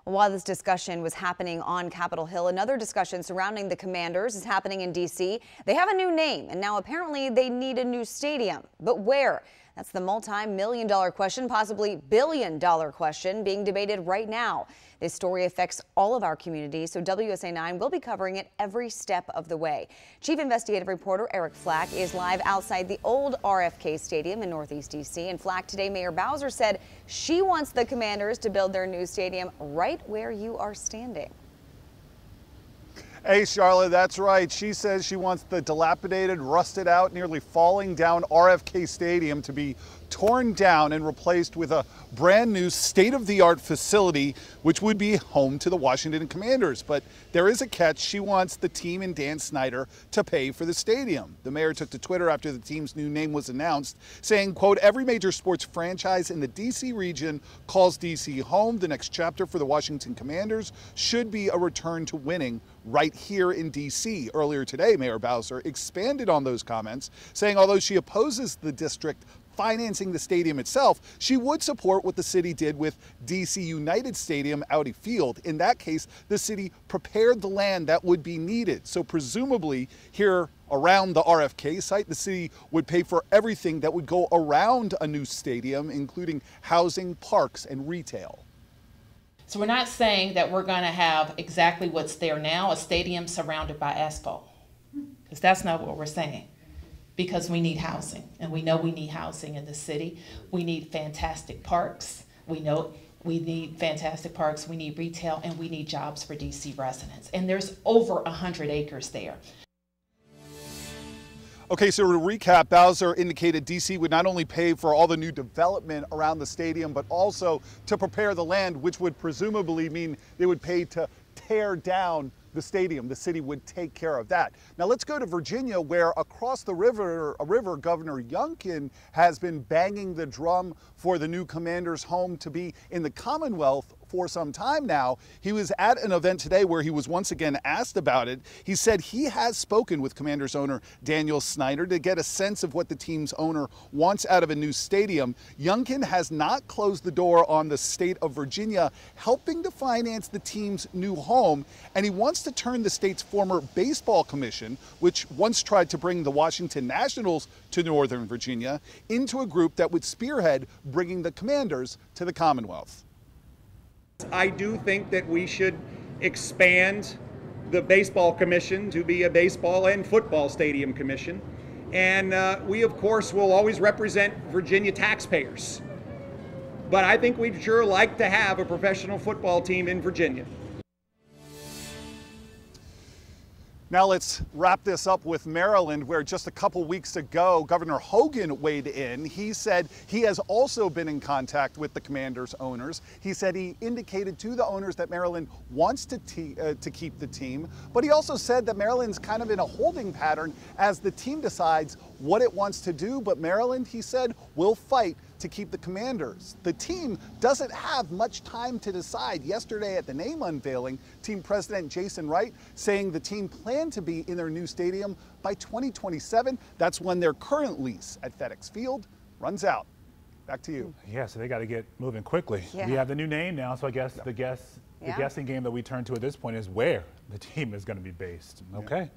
While this discussion was happening on Capitol Hill, another discussion surrounding the Commanders is happening in D.C. They have a new name, and now apparently they need a new stadium. But where? That's the multi-million-dollar question, possibly billion-dollar question being debated right now. This story affects all of our communities, so WUSA 9 will be covering it every step of the way. Chief Investigative Reporter Eric Flack is live outside the old RFK Stadium in Northeast D.C. And Flack, today Mayor Bowser said she wants the Commanders to build their new stadium right where you are standing. Hey, Charlotte, that's right. She says she wants the dilapidated, rusted out, nearly falling down RFK Stadium to be torn down and replaced with a brand new state-of-the-art facility, which would be home to the Washington Commanders. But there is a catch. She wants the team and Dan Snyder to pay for the stadium. The mayor took to Twitter after the team's new name was announced, saying, quote, "Every major sports franchise in the D.C. region calls D.C. home. The next chapter for the Washington Commanders should be a return to winning right here in D.C. Earlier today, Mayor Bowser expanded on those comments, saying although she opposes the district financing the stadium itself, she would support what the city did with DC United Stadium, Audi Field. In that case, the city prepared the land that would be needed. So presumably here around the RFK site, the city would pay for everything that would go around a new stadium, including housing, parks, and retail. So we're not saying that we're going to have exactly what's there now, a stadium surrounded by asphalt, because that's not what we're saying. Because we need housing, and we know we need housing in the city. We need fantastic parks. We know we need fantastic parks, we need retail, and we need jobs for DC residents. And there's over 100 acres there. Okay, so to recap, Bowser indicated DC would not only pay for all the new development around the stadium, but also to prepare the land, which would presumably mean they would pay to tear down the stadium. The city would take care of that. Now let's go to Virginia, where across the river, Governor Youngkin has been banging the drum for the new Commanders' home to be in the Commonwealth for some time now. He was at an event today where he was once again asked about it. He said he has spoken with Commanders owner Daniel Snyder to get a sense of what the team's owner wants out of a new stadium. Youngkin has not closed the door on the state of Virginia helping to finance the team's new home, and he wants to turn the state's former baseball commission, which once tried to bring the Washington Nationals to Northern Virginia, into a group that would spearhead bringing the Commanders to the Commonwealth. I do think that we should expand the baseball commission to be a baseball and football stadium commission. And we, of course, will always represent Virginia taxpayers. But I think we'd sure like to have a professional football team in Virginia. Now let's wrap this up with Maryland, where just a couple weeks ago, Governor Hogan weighed in. He said he has also been in contact with the Commanders owners. He said he indicated to the owners that Maryland wants to keep the team, but he also said that Maryland's kind of in a holding pattern as the team decides what it wants to do. But Maryland, he said, will fight to keep the Commanders. The team doesn't have much time to decide. Yesterday at the name unveiling, team president Jason Wright saying the team planned to be in their new stadium by 2027. That's when their current lease at FedEx Field runs out. Back to you. Yeah, so they got to get moving quickly. Yeah. We have the new name now, so I guess the guessing game that we turn to at this point is where the team is going to be based. Okay.